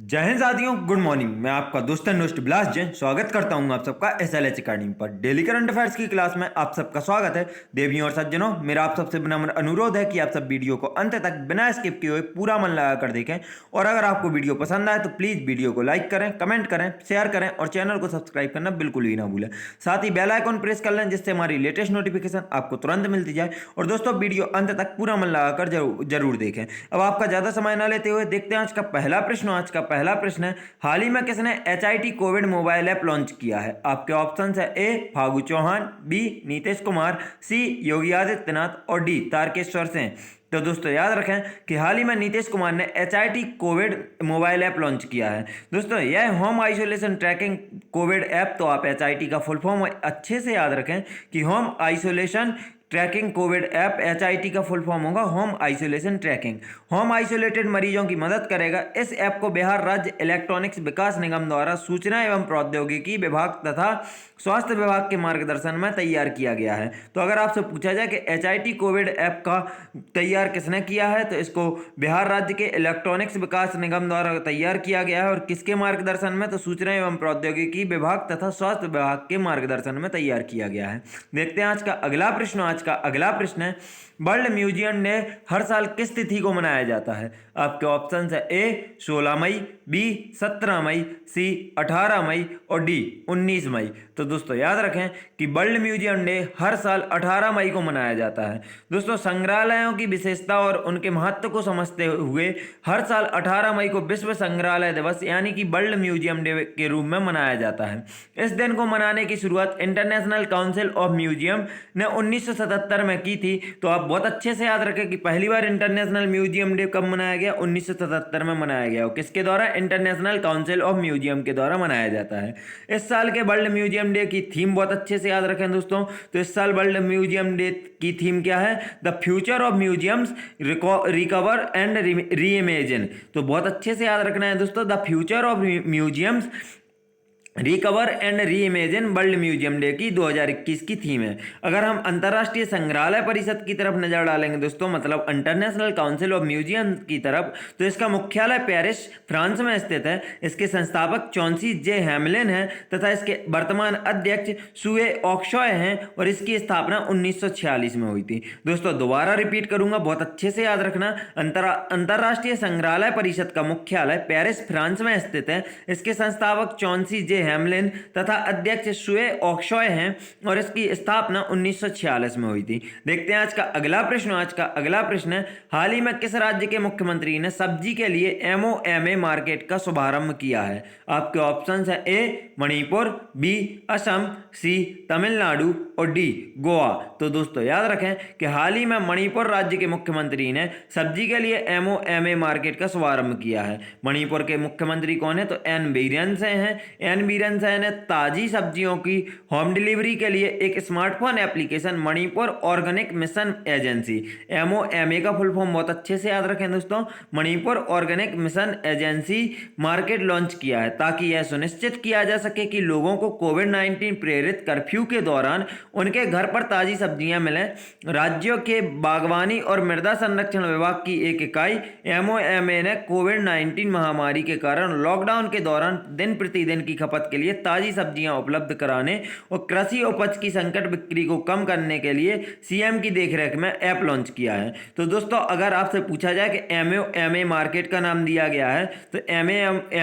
जय हिंद साथियों, good morning. मैं आपका दोस्त दोस्त बिलास जैन स्वागत करता हूं आप सबका SLH अकेडमी पर। डेली करंट अफेयर्स की क्लास में आप सबका स्वागत है। देवियों और सज्जनों, मेरा आप सबसे विनम्र अनुरोध है कि आप सब वीडियो को अंत तक बिना स्किप किए हुए पूरा मन लगा कर देखें। और अगर आपको वीडियो पसंद आए तो प्लीज़ वीडियो को लाइक करें, कमेंट करें, शेयर करें और चैनल को सब्सक्राइब करना बिल्कुल भी ना भूलें। साथ ही बेल आइकॉन प्रेस कर लें जिससे हमारी लेटेस्ट नोटिफिकेशन आपको तुरंत मिलती जाए। और दोस्तों, वीडियो अंत तक पूरा मन लगाकर जरूर देखें। अब आपका ज़्यादा समय न लेते हुए देखते हैं आज का पहला प्रश्न। आज का पहला प्रश्न है, हाल ही में किसने HIT covid mobile app launch किया है? आपके ऑप्शन है ए फागू चौहान, बी नीतीश कुमार, सी योगी आदित्यनाथ और डी तारकेश्वर सिंह। तो दोस्तों याद रखें कि हाल ही में नीतीश कुमार ने HIT covid mobile app launch किया है। दोस्तों यह home isolation tracking covid app, तो आप HIT का फुल फॉर्म अच्छे से याद रखें कि home isolation tracking covid app HIT का फुल फॉर्म होगा home isolation tracking. Home isolated मरीजों की मदद करेगा। इस ऐप को बिहार राज्य इलेक्ट्रॉनिक्स विकास निगम द्वारा सूचना एवं प्रौद्योगिकी विभाग तथा स्वास्थ्य विभाग के मार्गदर्शन में तैयार किया गया है। तो अगर आपसे पूछा जाए कि HIT कोविड ऐप का तैयार किसने किया है, तो इसको बिहार राज्य के इलेक्ट्रॉनिक्स विकास निगम द्वारा तैयार किया गया है। और किसके मार्गदर्शन में? तो सूचना एवं प्रौद्योगिकी विभाग तथा स्वास्थ्य विभाग के मार्गदर्शन में तैयार किया गया है। देखते हैं आज का अगला प्रश्न। आज का अगला प्रश्न है, वर्ल्ड म्यूजियम डे हर साल किस तिथि को मनाया जाता है? आपके ऑप्शन है ए 16 मई, बी 17 मई, सी 18 मई और डी 19 मई। तो दोस्तों याद रखें कि वर्ल्ड म्यूजियम डे हर साल 18 मई को मनाया जाता है। दोस्तों संग्रहालयों की विशेषता और उनके महत्व को समझते हुए हर साल 18 मई को विश्व संग्रहालय दिवस यानी कि वर्ल्ड म्यूजियम डे के रूप में मनाया जाता है। इस दिन को मनाने की शुरुआत इंटरनेशनल काउंसिल ऑफ म्यूजियम ने 1977 में की थी। तो आप बहुत अच्छे से याद रखें कि पहली बार इंटरनेशनल म्यूजियम डे कब मनाया गया? 1977 में मनाया गया। और किसके द्वारा? इंटरनेशनल काउंसिल ऑफ म्यूजियम के द्वारा मनाया जाता है। इस साल के वर्ल्ड म्यूजियम डे की थीम बहुत अच्छे से याद रखें दोस्तों। तो इस साल वर्ल्ड म्यूजियम डे की थीम क्या है? The future of museums recover and reimagine. तो बहुत अच्छे से याद रखना है दोस्तों, the future of museums recover and reimagine world museum day की 2021 की थीम है। अगर हम अंतर्राष्ट्रीय संग्रहालय परिषद की तरफ नजर डालेंगे दोस्तों, मतलब इंटरनेशनल काउंसिल ऑफ म्यूजियम की तरफ, तो इसका मुख्यालय पेरिस फ्रांस में स्थित है। इसके संस्थापक चौंसी जे हैमलिन हैं तथा इसके वर्तमान अध्यक्ष सुए ऑक्शॉय हैं और इसकी स्थापना 1946 में हुई थी। दोस्तों दोबारा रिपीट करूंगा, बहुत अच्छे से याद रखना। अंतर्राष्ट्रीय संग्रहालय परिषद का मुख्यालय पेरिस फ्रांस में स्थित है। इसके संस्थापक चौंसी जे हैमलिन तथा अध्यक्ष सुए ऑक्शॉय हैं और इसकी स्थापना 1946 में हुई थी। देखते हैं आज का अगला प्रश्न। आज का अगला प्रश्न है, हाल ही में किस राज्य के मुख्यमंत्री ने सब्जी के लिए MOMA मार्केट का शुभारंभ किया है? आपके ऑप्शंस है ए मणिपुर, बी असम, सी तमिलनाडु और डी गोवा। तो दोस्तों याद रखें कि हाल ही में मणिपुर राज्य के मुख्यमंत्री ने सब्जी के लिए MOMA मार्केट का शुभारंभ किया है। मणिपुर के मुख्यमंत्री कौन है? तो एन बीरेन सिंह हैं। एन बीरेन सिंह ने ताजी सब्जियों की होम डिलीवरी के लिए एक smartphone application Manipur organic mission agency MOMA का फुल फॉर्म बहुत अच्छे से याद रखें दोस्तों, Manipur organic mission agency market launch किया है ताकि यह सुनिश्चित किया जा सके कि लोगों को कोविड-19 प्रेरित कर्फ्यू के दौरान उनके घर पर ताजी सब्जियां मिलें। राज्यों के बागवानी और मृदा संरक्षण विभाग की एक इकाई MOMA ने कोविड-19 महामारी के कारण लॉकडाउन के दौरान दिन प्रतिदिन की खपत के लिए ताजी सब्जियां उपलब्ध कराने और कृषि उपज की संकट बिक्री को कम करने के लिए CM की देखरेख में ऐप लॉन्च किया है। तो दोस्तों अगर आपसे पूछा जाए कि MOMA मार्केट का नाम दिया गया है तो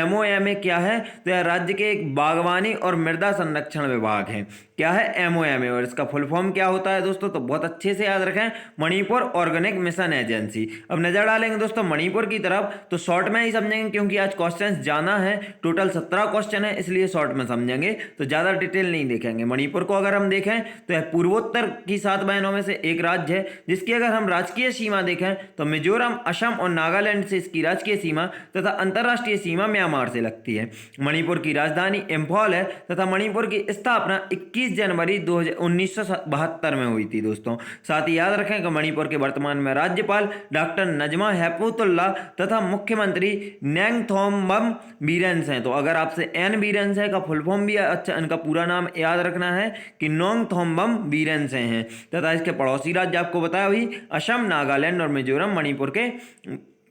MOMA क्या है? तो यह राज्य के एक बागवानी और मृदा संरक्षण विभाग है। क्या है? MOMA। और इसका फुल फॉर्म क्या होता है दोस्तों? तो बहुत अच्छे से याद रखें, मणिपुर ऑर्गेनिक मिशन एजेंसी। अब नजर डालेंगे दोस्तों मणिपुर की तरफ, तो शॉर्ट में ही समझेंगे क्योंकि आज क्वेश्चंस जाना है। टोटल 17 क्वेश्चन है इसलिए शॉर्ट में समझेंगे, तो ज़्यादा डिटेल नहीं देखेंगे। मणिपुर को अगर हम देखें तो यह पूर्वोत्तर की 7 बहनों में से एक राज्य है जिसकी अगर हम राजकीय सीमा देखें तो मिजोरम, असम और नागालैंड से इसकी राजकीय सीमा तथा अंतर्राष्ट्रीय सीमा म्यांमार से लगती है। मणिपुर की राजधानी इम्फॉल है तथा मणिपुर की स्थापना 21 जनवरी 1972 में हुई थी दोस्तों। साथ ही याद रखें कि मणिपुर के वर्तमान में राज्यपाल डॉक्टर नजमा हेपतुल्ला तथा मुख्यमंत्री नेंगथोंबम बीरेन हैं। तो अगर आपसे एन बीरेन का फुल फॉर्म भी अच्छा इनका पूरा नाम याद रखना है कि नोंगथोंबम बीरेन हैं तथा इसके पड़ोसी राज्य आपको बताया हुई असम, नागालैंड और मिजोरम मणिपुर के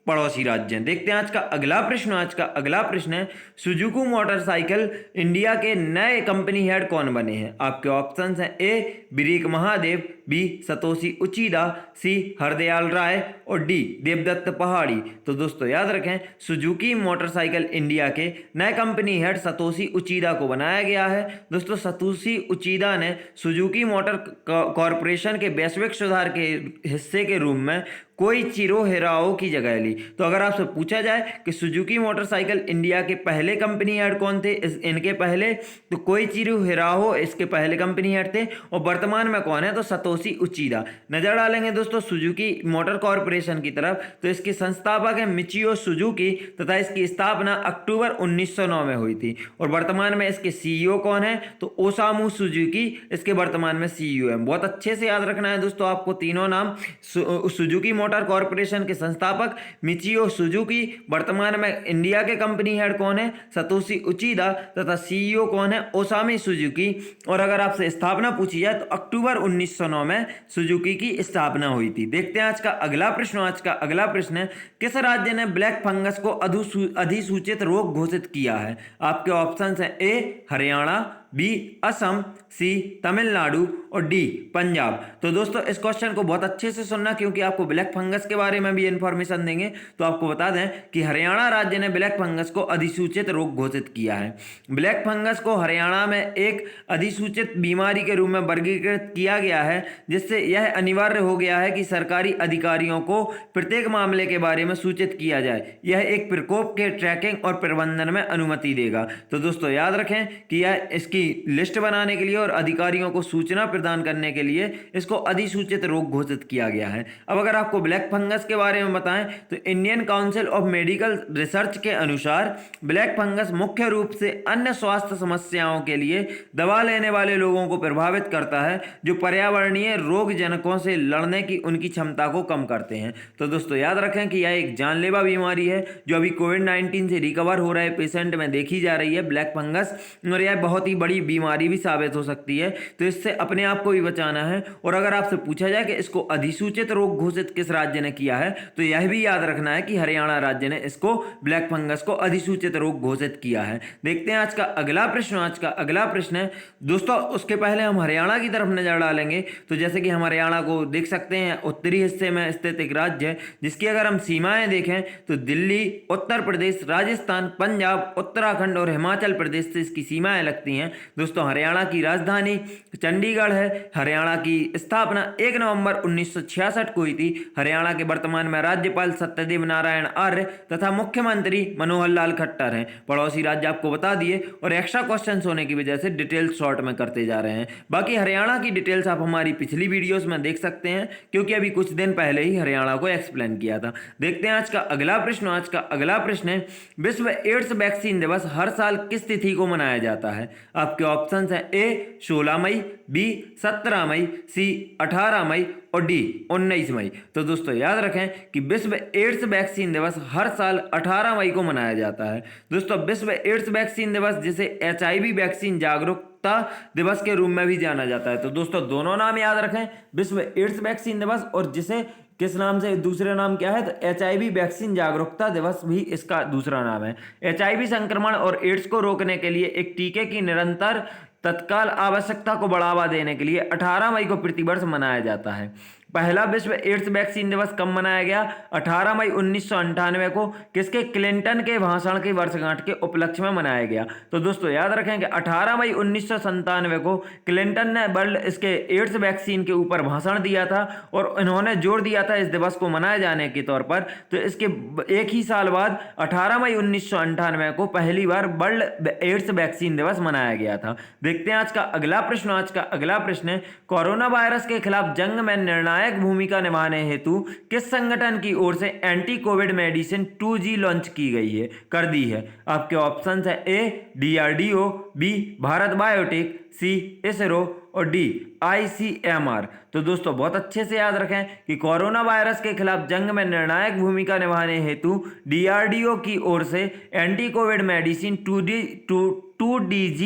पड़ोसी राज्य हैं। देखते हैं आज का अगला प्रश्न। आज का अगला प्रश्न है सुजुकी मोटरसाइकिल इंडिया के नए कंपनी हेड कौन बने हैं? आपके ऑप्शंस हैं ए ब्रिक Mahadev, B Satoshi Uchida, C Hardayal Rai और डी देवदत्त पहाड़ी। तो दोस्तों याद रखें सुजुकी मोटरसाइकिल इंडिया के नए कंपनी हेड सतोशी उचिदा को बनाया गया है। दोस्तों सतोशी उचिदा ने सुजुकी मोटर कॉरपोरेशन के वैश्विक सुधार के हिस्से के रूप में कोइचिरो हिराओ की जगह ली। तो अगर आपसे पूछा जाए कि सुजुकी मोटरसाइकिल इंडिया के पहले कंपनी हेड कौन थे इनके पहले, तो कोइचिरो हिराओ इसके पहले कंपनी हेड थे और वर्तमान में कौन है, तो सतोशी उचिदा। नजर डालेंगे दोस्तों सुजुकी मोटर कॉरपोरेशन की तरफ, तो इसके संस्थापक है मिचियो सुजुकी तथा इसकी स्थापना अक्टूबर 1909 में हुई थी और वर्तमान में इसके सीईओ कौन है, तो ओसामू सुजुकी इसके वर्तमान में सीईओ है। बहुत अच्छे से याद रखना है दोस्तों आपको तीनों नाम। सुजुकी मोटर कॉरपोरेशन के संस्थापक मिचियो सुजुकी, वर्तमान में इंडिया के कंपनी हेड कौन है, सतोशी उचिदा तथा सीईओ कौन है, ओसामी सुजुकी। और अगर आपसे स्थापना पूछी जाए तो अक्टूबर 1909 में सुजुकी की स्थापना हुई थी। देखते हैं आज का अगला प्रश्न। आज का अगला प्रश्न है किस राज्य ने ब्लैक फंगस को अधिसूचित रोग घोषित किया है? आपके ऑप्शंस हैं ए हरियाणा, बी असम, सी तमिलनाडु और डी पंजाब। तो दोस्तों इस क्वेश्चन को बहुत अच्छे से सुनना क्योंकि आपको ब्लैक फंगस के बारे में भी इंफॉर्मेशन देंगे। तो आपको बता दें कि हरियाणा राज्य ने ब्लैक फंगस को अधिसूचित रोग घोषित किया है। ब्लैक फंगस को हरियाणा में एक अधिसूचित बीमारी के रूप में वर्गीकृत किया गया है, जिससे यह अनिवार्य हो गया है कि सरकारी अधिकारियों को प्रत्येक मामले के बारे में सूचित किया जाए। यह एक प्रकोप के ट्रैकिंग और प्रबंधन में अनुमति देगा। तो दोस्तों याद रखें कि यह इसकी लिस्ट बनाने के लिए और अधिकारियों को सूचना प्रदान करने के लिए इसको अधिसूचित रोग घोषित किया गया है। अब अगर आपको ब्लैक फंगस के बारे में बताएं तो Indian council of medical research के अनुसार ब्लैक फंगस मुख्य रूप से अन्य स्वास्थ्य समस्याओं के लिए दवा लेने वाले लोगों को प्रभावित करता है, जो पर्यावरणीय रोग जनकों से लड़ने की उनकी क्षमता को कम करते हैं। तो दोस्तों याद रखें कि यह एक जानलेवा बीमारी है जो अभी कोविड-19 से रिकवर हो रहे पेशेंट में देखी जा रही है ब्लैक फंगस, और यह बहुत ही बड़ी बीमारी भी साबित हो सकती है। तो इससे अपने आप को भी बचाना है। और अगर आपसे पूछा जाए कि इसको अधिसूचित रोग घोषित किस राज्य ने किया है, तो यह भी याद रखना है कि हरियाणा राज्य ने इसको ब्लैक फंगस को अधिसूचित रोग घोषित किया है। देखते हैं आज का अगला प्रश्न। आज का अगला प्रश्न है दोस्तों, उसके पहले हम हरियाणा की तरफ नजर डालेंगे। तो जैसे कि हम हरियाणा को देख सकते हैं उत्तरी हिस्से में स्थित एक राज्य है, जिसकी अगर हम सीमाएं देखें तो दिल्ली, उत्तर प्रदेश, राजस्थान, पंजाब, उत्तराखंड और हिमाचल प्रदेश से इसकी सीमाएं लगती हैं। दोस्तों हरियाणा की राजधानी चंडीगढ़ है। हरियाणा की स्थापना 1 नवंबर 1966 को हुई थी। हरियाणा के वर्तमान में राज्यपाल सत्यदेव नारायण आर्य तथा मुख्यमंत्री मनोहर लाल खट्टर हैं। पड़ोसी राज्य आपको बता दिए और एक्स्ट्रा क्वेश्चंस होने की वजह से डिटेल शॉर्ट में करते जा रहे हैं। बाकी हरियाणा की डिटेल्स आप हमारी पिछली वीडियोस में देख सकते हैं, क्योंकि अभी कुछ दिन पहले ही हरियाणा को एक्सप्लेन किया था। देखते हैं आज का अगला प्रश्न। आज का अगला प्रश्न है विश्व एड्स वैक्सीन दिवस हर साल किस तिथि को मनाया जाता है? आपके ऑप्शंस हैं ए 16 मई, बी 17 मई, सी 18 मई और डी 19 मई। तो दोस्तों याद रखें कि विश्व एड्स वैक्सीन दिवस हर साल 18 मई को मनाया जाता है। दोस्तों विश्व एड्स वैक्सीन दिवस जिसे HIV वैक्सीन जागरूकता दिवस के रूप में भी जाना जाता है। तो दोस्तों दोनों नाम याद रखें, विश्व एड्स वैक्सीन दिवस और जिसे किस नाम से दूसरे नाम क्या है, तो HIV वैक्सीन जागरूकता दिवस भी इसका दूसरा नाम है। HIV संक्रमण और एड्स को रोकने के लिए एक टीके की निरंतर तत्काल आवश्यकता को बढ़ावा देने के लिए 18 मई को प्रतिवर्ष मनाया जाता है। पहला विश्व एड्स वैक्सीन दिवस कब मनाया गया? 18 मई 1998 को किसके? क्लिंटन के भाषण की वर्षगांठ के उपलक्ष्य में मनाया गया। तो दोस्तों याद रखें कि 18 मई 1997 को क्लिंटन ने वर्ल्ड इसके एड्स वैक्सीन के ऊपर भाषण दिया था और इन्होंने जोर दिया था इस दिवस को मनाए जाने के तौर पर। तो इसके एक ही साल बाद 18 मई 1998 को पहली बार वर्ल्ड एड्स वैक्सीन दिवस मनाया गया था। देखते हैं आज का अगला प्रश्न। आज का अगला प्रश्न है कोरोना वायरस के खिलाफ जंग में निर्णायक भूमिका निभाने हेतु किस संगठन की ओर से anti Covid medicine 2G launch की गई है, कर दी है? आपके ऑप्शंस है ए DRDO, बी भारत बायोटेक, सी इसरो और डी ICMR। तो दोस्तों बहुत अच्छे से याद रखें कि कोरोना वायरस के खिलाफ जंग में निर्णायक भूमिका निभाने हेतु DRDO की ओर से anti Covid medicine 2DG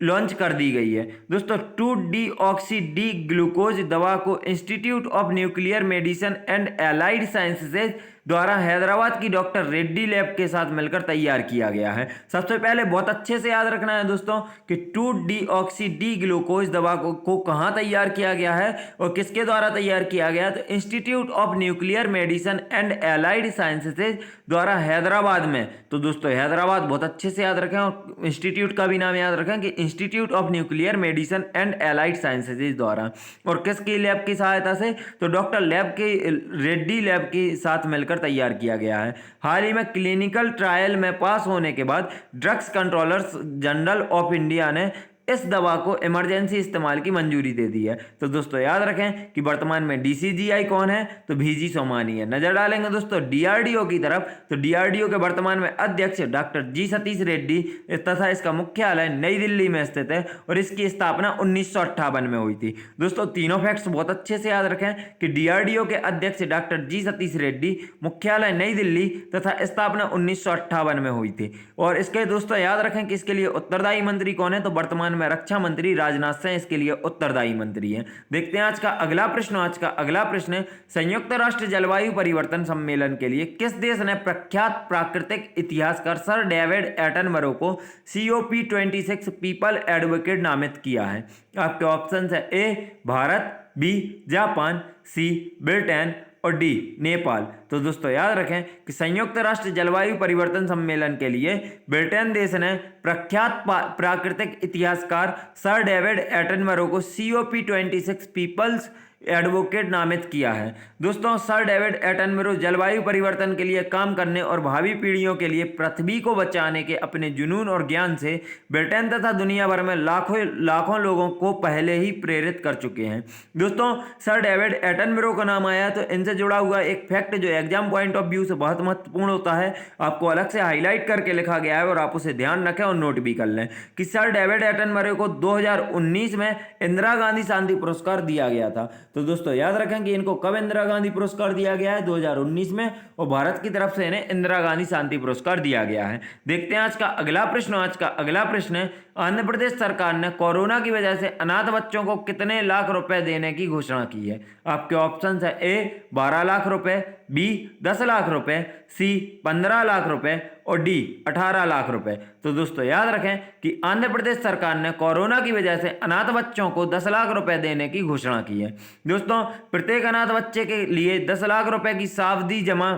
launch कर दी गई है। दोस्तों 2-डीऑक्सी डी ग्लूकोज दवा को institute of nuclear medicine and allied sciences द्वारा हैदराबाद की डॉक्टर रेड्डी लैब के साथ मिलकर तैयार किया गया है। सबसे पहले बहुत अच्छे से याद रखना है दोस्तों कि 2-डीऑक्सी डी ग्लूकोज दवा को कहाँ तैयार किया गया है और किसके द्वारा तैयार किया गया, तो institute of nuclear medicine and allied sciences द्वारा हैदराबाद में। तो दोस्तों हैदराबाद बहुत अच्छे से याद रखें और इंस्टीट्यूट का भी नाम याद रखें कि institute of nuclear medicine and allied sciences द्वारा। और किसकी लैब की सहायता से, तो डॉक्टर लैब की रेड्डी लैब के साथ मिलकर तैयार किया गया है। हाल ही में क्लिनिकल ट्रायल में पास होने के बाद drugs controllers general of India ने इस दवा को इमरजेंसी इस्तेमाल की मंजूरी दे दी है। तो दोस्तों याद रखें कि वर्तमान में डीसीजीआई कौन है, तो वीजी सोमानी है। नजर डालेंगे दोस्तों डीआरडीओ की तरफ, तो डीआरडीओ के वर्तमान में अध्यक्ष डॉक्टर जी सतीश रेड्डी तथा इसका मुख्यालय नई दिल्ली में स्थित है और इसकी स्थापना 1958 में हुई थी। दोस्तों तीनों फैक्ट्स बहुत अच्छे से याद रखें कि डीआरडीओ के अध्यक्ष डॉक्टर जी सतीश रेड्डी, मुख्यालय नई दिल्ली तथा स्थापना 1958 में हुई थी। और इसके दोस्तों याद रखें कि इसके लिए उत्तरदायी मंत्री कौन है, तो वर्तमान में रक्षा मंत्री राजनाथ सिंह इसके लिए उत्तरदायी मंत्री हैं। देखते हैं आज का अगला प्रश्न। आज का अगला प्रश्न, संयुक्त राष्ट्र जलवायु परिवर्तन सम्मेलन के लिए किस देश ने प्रख्यात प्राकृतिक इतिहासकार सर डेविड एटनबरो को COP26 पीपल एडवोकेट नामित किया है? आपके ऑप्शन है ए भारत, बी जापान, सी ब्रिटेन और डी नेपाल। तो दोस्तों याद रखें कि संयुक्त राष्ट्र जलवायु परिवर्तन सम्मेलन के लिए ब्रिटेन देश ने प्रख्यात प्राकृतिक इतिहासकार सर डेविड एटनबरो को COP26 पीपल्स एडवोकेट नामित किया है। दोस्तों सर डेविड एटनबरो जलवायु परिवर्तन के लिए काम करने और भावी पीढ़ियों के लिए पृथ्वी को बचाने के अपने जुनून और ज्ञान से ब्रिटेन तथा दुनिया भर में लाखों लोगों को पहले ही प्रेरित कर चुके हैं। दोस्तों सर डेविड एटनबरो का नाम आया तो इनसे जुड़ा हुआ एक फैक्ट जो एग्जाम पॉइंट ऑफ व्यू से बहुत महत्वपूर्ण होता है, आपको अलग से हाईलाइट करके लिखा गया है और आप उसे ध्यान रखें और नोट भी कर लें कि सर डेविड एटनबरो को 2019 में इंदिरा गांधी शांति पुरस्कार दिया गया था। तो दोस्तों याद रखें कि इनको कब इंदिरा गांधी पुरस्कार दिया गया है, 2019 में, और भारत की तरफ से इन्हें इंदिरा गांधी शांति पुरस्कार दिया गया है। देखते हैं आज का अगला प्रश्न। आज का अगला प्रश्न, आंध्र प्रदेश सरकार ने कोरोना की वजह से अनाथ बच्चों को कितने लाख रुपए देने की घोषणा की है? आपके ऑप्शन है ए 12 लाख रुपए, बी 10 लाख रुपए, सी 15 लाख रुपए और डी 18 लाख रुपए। तो दोस्तों याद रखें कि आंध्र प्रदेश सरकार ने कोरोना की वजह से अनाथ बच्चों को 10 लाख रुपए देने की घोषणा की है। दोस्तों प्रत्येक अनाथ बच्चे के लिए 10 लाख रुपए की सावधि जमा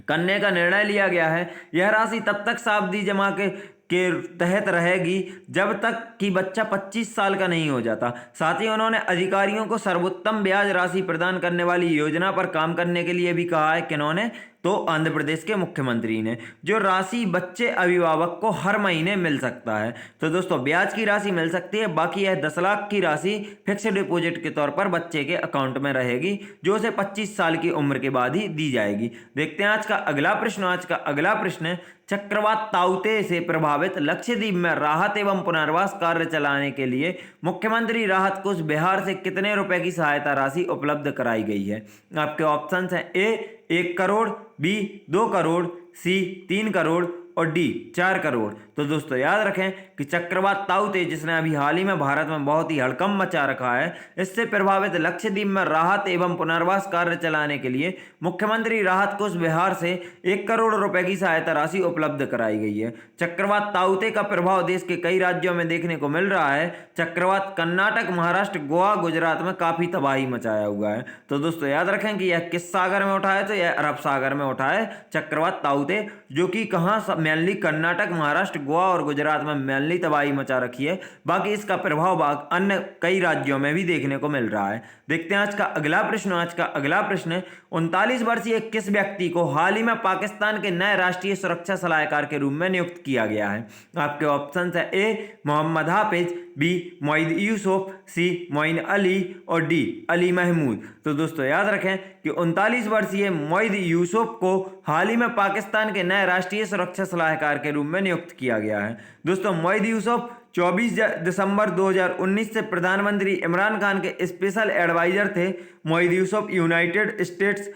करने का निर्णय लिया गया है। यह राशि तब तक सावधि जमा के तहत रहेगी जब तक कि बच्चा 25 साल का नहीं हो जाता। साथ ही उन्होंने अधिकारियों को सर्वोत्तम ब्याज राशि प्रदान करने वाली योजना पर काम करने के लिए भी कहा है। किन्होंने, तो आंध्र प्रदेश के मुख्यमंत्री ने, जो राशि बच्चे अभिभावक को हर महीने मिल सकता है। तो दोस्तों ब्याज की राशि मिल सकती है, बाकी यह 10 लाख की राशि फिक्स्ड डिपॉजिट के तौर पर बच्चे के अकाउंट में रहेगी, जो उसे 25 साल की उम्र के बाद ही दी जाएगी। देखते हैं आज का अगला प्रश्न। आज का अगला प्रश्न, चक्रवात ताउते से प्रभावित लक्षद्वीप में राहत एवं पुनर्वास कार्य चलाने के लिए मुख्यमंत्री राहत कोष बिहार से कितने रुपए की सहायता राशि उपलब्ध कराई गई है? आपके ऑप्शन है ए 1 करोड़, बी 2 करोड़, सी 3 करोड़ और डी 4 करोड़। तो दोस्तों याद रखें कि चक्रवात ताउते, जिसने अभी हाल ही में भारत में बहुत ही हड़कंप मचा रखा है, इससे प्रभावित लक्षद्वीप में राहत एवं पुनर्वास कार्य चलाने के लिए मुख्यमंत्री राहत कोष बिहार से 1 करोड़ रुपए की सहायता राशि उपलब्ध कराई गई है। चक्रवात ताउते का प्रभाव देश के कई राज्यों में देखने को मिल रहा है। चक्रवात कर्नाटक, महाराष्ट्र, गोवा, गुजरात में काफी तबाही मचाया हुआ है। तो दोस्तों याद रखें कि यह किस सागर में उठा है, तो यह अरब सागर में उठा है चक्रवात ताउते, जो कि कहाँ, मेनली कर्नाटक, महाराष्ट्र, गोवा और गुजरात में मेनली तबाही मचा रखी है। बाकी इसका प्रभाव अन्य कई राज्यों में भी देखने को मिल रहा है। देखते हैं आज का अगला प्रश्न। आज का अगला प्रश्न, 39 वर्षीय किस व्यक्ति को हाल ही में पाकिस्तान के नए राष्ट्रीय सुरक्षा सलाहकार के रूप में नियुक्त किया गया है? आपके ऑप्शन है ए मोहम्मद हाफिज, बी मोईद यूसुफ, सी मोइन अली और डी अली महमूद। तो दोस्तों याद रखें कि 39 वर्षीय मोईद यूसुफ को हाल ही में पाकिस्तान के नए राष्ट्रीय सुरक्षा सलाहकार के रूप में नियुक्त किया गया है। दोस्तों मोईद यूसुफ 24 दिसंबर 2019 से प्रधानमंत्री इमरान खान के स्पेशल एडवाइजर थे। Moid Yusuf United states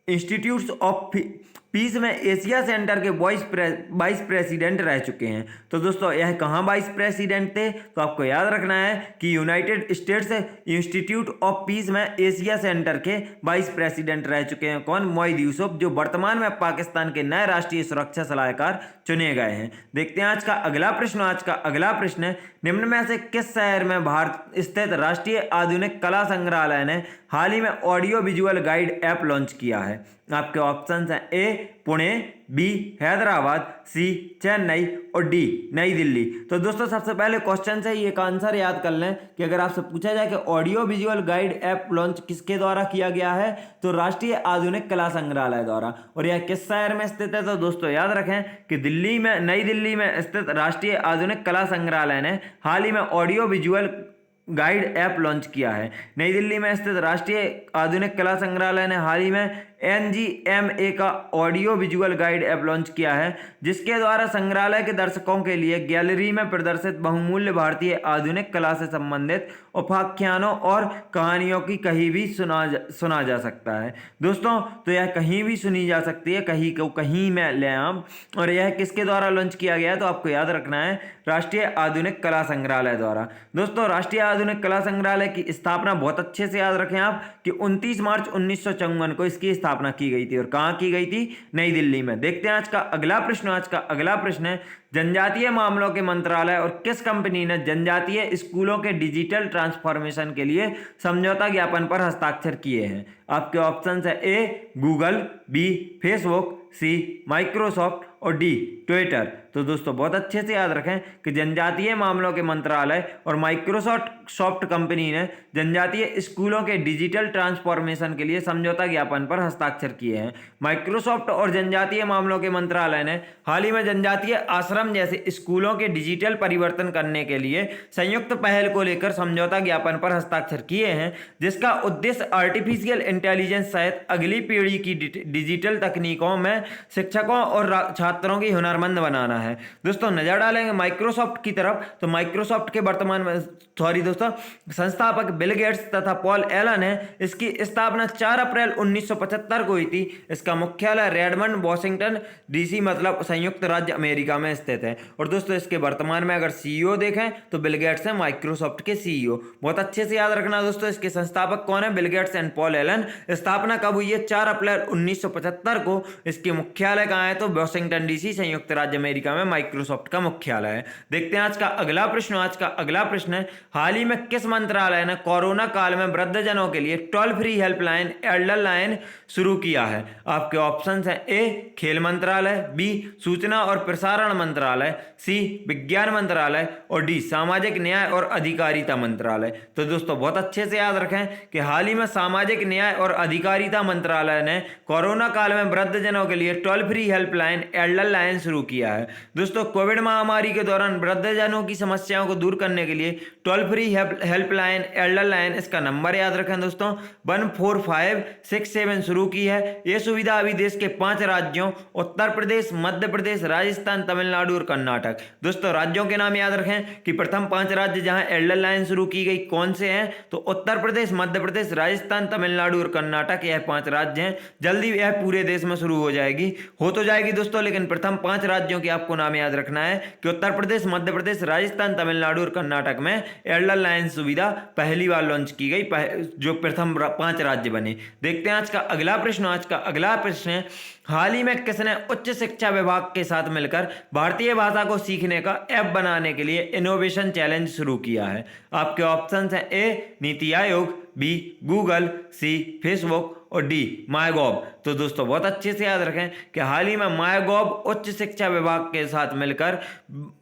institute of peace में एशिया सेंटर के वाइस प्रेसिडेंट रह चुके हैं। तो दोस्तों यह कहाँ वाइस प्रेसिडेंट थे, तो आपको याद रखना है कि United states institute of peace में एशिया सेंटर के वाइस प्रेसिडेंट रह चुके हैं। कौन? मोहिद यूसुफ, जो वर्तमान में पाकिस्तान के नए राष्ट्रीय सुरक्षा सलाहकार चुने गए हैं। देखते हैं आज का अगला प्रश्न। आज का अगला प्रश्न है, निम्न में से किस शहर में भारत स्थित राष्ट्रीय आधुनिक कला संग्रहालय ने हाल ही में audio visual guide app launch किया है? आपके ऑप्शंस हैं ए पुणे, बी हैदराबाद, सी चेन्नई और डी नई दिल्ली। तो दोस्तों सबसे पहले क्वेश्चन है, ये का आंसर याद कर लें कि अगर आपसे पूछा जाए कि audio visual guide app launch किसके द्वारा किया गया है, तो राष्ट्रीय आधुनिक कला संग्रहालय द्वारा। और यह किस शहर में स्थित है, तो दोस्तों याद रखें कि दिल्ली में, नई दिल्ली में स्थित राष्ट्रीय आधुनिक कला संग्रहालय ने हाल ही में audio visual guide app launch किया है। नई दिल्ली में स्थित राष्ट्रीय आधुनिक कला संग्रहालय ने हाल ही में NGMA का audio visual guide app launch किया है, जिसके द्वारा संग्रहालय के दर्शकों के लिए गैलरी में प्रदर्शित बहुमूल्य भारतीय आधुनिक कला से संबंधित उपाख्यानों और कहानियों की कहीं भी सुना जा सकता है। दोस्तों तो यह कहीं भी सुनी जा सकती है, कहीं को कहीं में ले आप। और यह किसके द्वारा लॉन्च किया गया है, तो आपको याद रखना है राष्ट्रीय आधुनिक कला संग्रहालय द्वारा। दोस्तों राष्ट्रीय आधुनिक कला संग्रहालय की स्थापना बहुत अच्छे से याद रखें आप कि 29 मार्च 1954 को इसकी स्थापना की गई थी। और कहां की गई थी? नई दिल्ली में। देखते हैं आज का अगला प्रश्न। आज का अगला प्रश्न है, जनजातीय मामलों के मंत्रालय और किस कंपनी ने जनजातीय स्कूलों के डिजिटल ट्रांसफॉर्मेशन के लिए समझौता ज्ञापन पर हस्ताक्षर किए हैं? आपके ऑप्शन है A Google, B Facebook, C Microsoft और डी ट्विटर। तो दोस्तों बहुत अच्छे से याद रखें कि जनजातीय मामलों के मंत्रालय और माइक्रोसॉफ्ट कंपनी ने जनजातीय स्कूलों के डिजिटल ट्रांसफॉर्मेशन के लिए समझौता ज्ञापन पर हस्ताक्षर किए हैं। माइक्रोसॉफ्ट और जनजातीय मामलों के मंत्रालय ने हाल ही में जनजातीय आश्रम जैसे स्कूलों के डिजिटल परिवर्तन करने के लिए संयुक्त पहल को लेकर समझौता ज्ञापन पर हस्ताक्षर किए हैं, जिसका उद्देश्य आर्टिफिशियल इंटेलिजेंस सहित अगली पीढ़ी की डिजिटल तकनीकों में शिक्षकों और छात्रों की हुनरमंद बनाना है। दोस्तों नजर डालेंगे माइक्रोसॉफ्ट की तरफ, तो माइक्रोसॉफ्ट के वर्तमान में दोस्तों संस्थापक बिल गेट्स तथा पॉल एलन है। इसकी स्थापना 4 अप्रैल 1975 को हुई थी। इसका मुख्यालय रेडमंड वॉशिंगटन DC मतलब संयुक्त राज्य अमेरिका में स्थित है। और दोस्तों इसके वर्तमान में अगर CEO देखें तो बिल गेट्स है माइक्रोसॉफ्ट के CEO। बहुत अच्छे से याद रखना दोस्तों, इसके संस्थापक कौन है? Bill Gates and Paul Allen. स्थापना कब हुई है? 4 अप्रैल 1975 को। इसके मुख्यालय कहाँ है? तो वॉशिंगटन DC संयुक्त राज्य अमेरिका में माइक्रोसॉफ्ट का मुख्यालय है। देखते हैं आज का अगला प्रश्न। आज का अगला प्रश्न है, हाल ही में किस मंत्रालय ने कोरोना काल में वृद्धजनों के लिए toll free helpline Elder line शुरू किया है? आपके ऑप्शन है ए खेल मंत्रालय, बी सूचना और प्रसारण मंत्रालय, सी विज्ञान मंत्रालय और डी सामाजिक न्याय और अधिकारिता मंत्रालय। तो दोस्तों बहुत अच्छे से याद रखें कि हाल ही में सामाजिक न्याय और अधिकारिता मंत्रालय ने कोरोना काल में वृद्धजनों के लिए toll free helpline Elder line शुरू किया है। दोस्तों कोविड महामारी के दौरान वृद्धजनों की समस्याओं को दूर करने के लिए toll free helpline Elder line, इसका नंबर याद रखें दोस्तों 14567 शुरू की है। यह सुविधा अभी देश के 5 राज्यों उत्तर प्रदेश, मध्य प्रदेश, राजस्थान, तमिलनाडु और कर्नाटक। दोस्तों राज्यों के नाम याद रखें कि प्रथम 5 राज्य जहां एल्डर लाइन शुरू की गई कौन से हैं, तो उत्तर प्रदेश, मध्य प्रदेश, राजस्थान, तमिलनाडु और कर्नाटक। यह 5 राज्य हैं। जल्दी यह पूरे देश में शुरू हो तो जाएगी दोस्तों, लेकिन प्रथम 5 राज्यों के आपको नाम याद रखना है कि उत्तर प्रदेश, मध्य प्रदेश, राजस्थान, तमिलनाडु और कर्नाटक में एल्डर लाइन सुविधा पहली बार लॉन्च की गई, जो प्रथम 5 राज्य बने। देखते हैं आज का अगला प्रश्न। आज का अगला प्रश्न है, हाल ही में किसने उच्च शिक्षा विभाग के साथ मिलकर भारतीय भाषा को सीखने का ऐप बनाने के लिए इनोवेशन चैलेंज शुरू किया है? आपके ऑप्शंस हैं ए नीति आयोग, बी गूगल, सी फेसबुक और डी माईगॉव। तो दोस्तों बहुत अच्छे से याद रखें कि हाल ही में माईगॉव उच्च शिक्षा विभाग के साथ मिलकर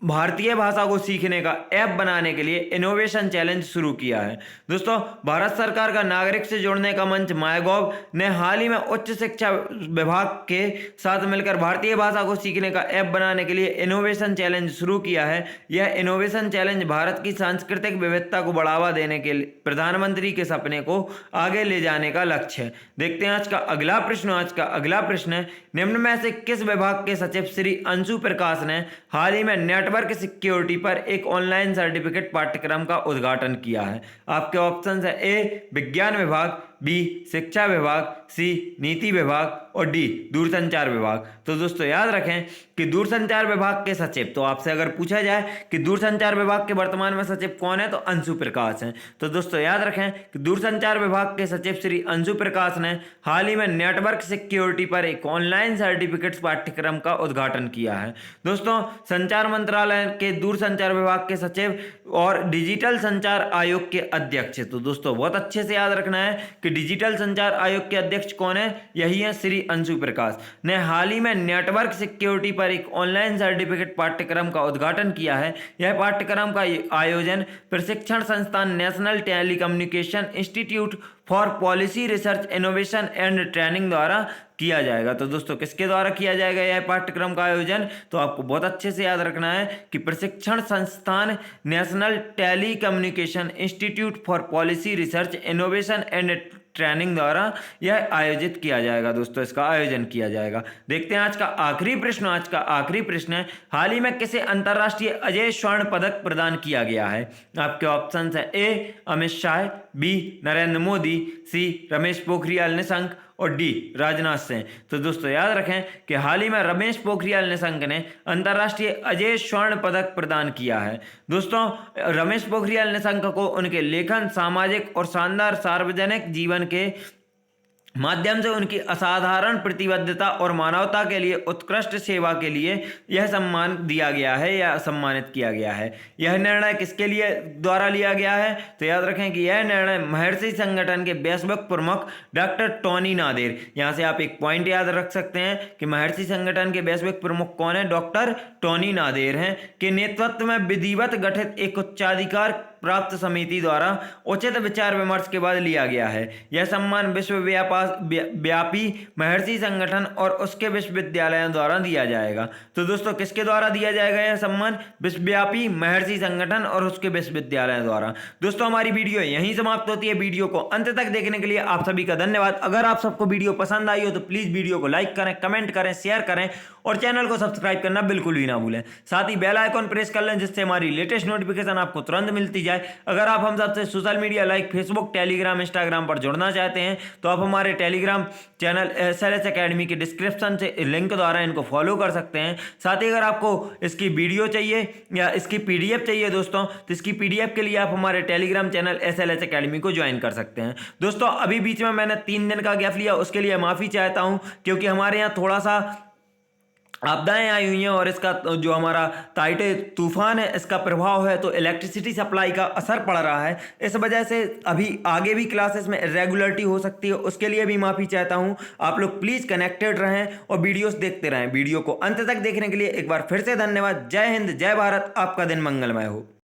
भारतीय भाषा को सीखने का ऐप बनाने के लिए इनोवेशन चैलेंज शुरू किया है। दोस्तों भारत सरकार का नागरिक से जुड़ने का मंच माईगॉव ने हाल ही में उच्च शिक्षा विभाग के साथ मिलकर भारतीय भाषा को सीखने का ऐप बनाने के लिए इनोवेशन चैलेंज शुरू किया है। यह इनोवेशन चैलेंज भारत की सांस्कृतिक विविधता को बढ़ावा देने के लिए प्रधानमंत्री के सपने को आगे ले जाने का लक्ष्य है। देखते हैं आज का अगला प्रश्न। आज का अगला प्रश्न है, निम्न में से किस विभाग के सचिव श्री अंशु प्रकाश ने हाल ही में नेटवर्क सिक्योरिटी पर एक ऑनलाइन सर्टिफिकेट पाठ्यक्रम का उद्घाटन किया है? आपके ऑप्शन है ए विज्ञान विभाग, बी शिक्षा विभाग, सी नीति विभाग और डी दूरसंचार विभाग। तो दोस्तों याद रखें कि दूरसंचार विभाग के सचिव, तो आपसे अगर पूछा जाए कि दूरसंचार विभाग के वर्तमान में सचिव कौन है तो अंशु प्रकाश हैं। तो दोस्तों याद रखें कि दूरसंचार विभाग के सचिव श्री अंशु प्रकाश ने हाल ही में नेटवर्क सिक्योरिटी पर एक ऑनलाइन सर्टिफिकेट्स पाठ्यक्रम का उद्घाटन किया है। दोस्तों संचार मंत्रालय के दूरसंचार विभाग के सचिव और डिजिटल संचार आयोग के अध्यक्ष। तो दोस्तों बहुत अच्छे से याद रखना है कि डिजिटल संचार आयोग के अध्यक्ष कौन है, यही है श्री अंशु प्रकाश ने हाल ही में नेटवर्क सिक्योरिटी पर एक ऑनलाइन सर्टिफिकेट पाठ्यक्रम का उद्घाटन किया है। यह पाठ्यक्रम का आयोजन प्रशिक्षण संस्थान national telecommunication institute for policy research innovation and training द्वारा किया जाएगा। तो दोस्तों किसके द्वारा किया जाएगा यह पाठ्यक्रम का आयोजन, तो आपको बहुत अच्छे से याद रखना है कि प्रशिक्षण संस्थान national telecommunication institute for policy research innovation and training द्वारा यह आयोजित किया जाएगा। दोस्तों इसका आयोजन किया जाएगा। देखते हैं आज का आखिरी प्रश्न। आज का आखिरी प्रश्न है, हाल ही में किसे अंतर्राष्ट्रीय अजय स्वर्ण पदक प्रदान किया गया है। आपके ऑप्शन है ए अमित शाह, बी नरेंद्र मोदी, सी रमेश पोखरियाल निशंक और डी राजनाथ सिंह। तो दोस्तों याद रखें कि हाल ही में रमेश पोखरियाल निशंक ने अंतर्राष्ट्रीय अजय स्वर्ण पदक प्रदान किया है। दोस्तों रमेश पोखरियाल निशंक को उनके लेखन, सामाजिक और शानदार सार्वजनिक जीवन के माध्यम से उनकी असाधारण प्रतिबद्धता और मानवता के लिए उत्कृष्ट सेवा के लिए यह सम्मान दिया गया है या सम्मानित किया गया है। यह निर्णय किसके लिए द्वारा लिया गया है, तो याद रखें कि यह निर्णय महर्षि संगठन के वैश्विक प्रमुख डॉक्टर टोनी नादेर, यहाँ से आप एक पॉइंट याद रख सकते हैं कि महर्षि संगठन के वैश्विक प्रमुख कौन है, डॉक्टर टोनी नादेर हैं, के नेतृत्व में विधिवत गठित एक उच्चाधिकार प्राप्त समिति द्वारा उचित विचार विमर्श के बाद लिया गया है। यह सम्मान विश्वव्यापी महर्षि संगठन और उसके विश्वविद्यालयों द्वारा दिया जाएगा। तो दोस्तों किसके द्वारा दिया जाएगा यह सम्मान, विश्वव्यापी महर्षि संगठन और उसके विश्वविद्यालयों द्वारा। दोस्तों हमारी वीडियो यहीं समाप्त होती है। वीडियो को अंत तक देखने के लिए आप सभी का धन्यवाद। अगर आप सबको वीडियो पसंद आई हो तो प्लीज वीडियो को लाइक करें, कमेंट करें, शेयर करें और चैनल को सब्सक्राइब करना बिल्कुल भी ना भूलें। साथ ही बेल आइकॉन प्रेस कर लें जिससे हमारी लेटेस्ट नोटिफिकेशन आपको तुरंत मिलती जाए। अगर आप हम सबसे social media like Facebook, Telegram, Instagram पर जुड़ना चाहते हैं तो आप हमारे टेलीग्राम चैनल SLS एकेडमी के डिस्क्रिप्शन से लिंक द्वारा इनको फॉलो कर सकते हैं। साथ ही अगर आपको इसकी वीडियो चाहिए या इसकी PDF चाहिए दोस्तों, तो इसकी PDF के लिए आप हमारे टेलीग्राम चैनल SLS एकेडमी को ज्वाइन कर सकते हैं। दोस्तों अभी बीच में मैंने 3 दिन का गैप लिया, उसके लिए माफ़ी चाहता हूँ क्योंकि हमारे यहाँ थोड़ा सा आपदाएं आई हुई हैं और इसका जो हमारा ताइटे तूफान है इसका प्रभाव है, तो इलेक्ट्रिसिटी सप्लाई का असर पड़ रहा है। इस वजह से अभी आगे भी क्लासेस में इरेगुलरिटी हो सकती है, उसके लिए भी माफ़ी चाहता हूं। आप लोग प्लीज़ कनेक्टेड रहें और वीडियोस देखते रहें। वीडियो को अंत तक देखने के लिए एक बार फिर से धन्यवाद। जय हिंद, जय भारत, आपका दिन मंगलमय हो।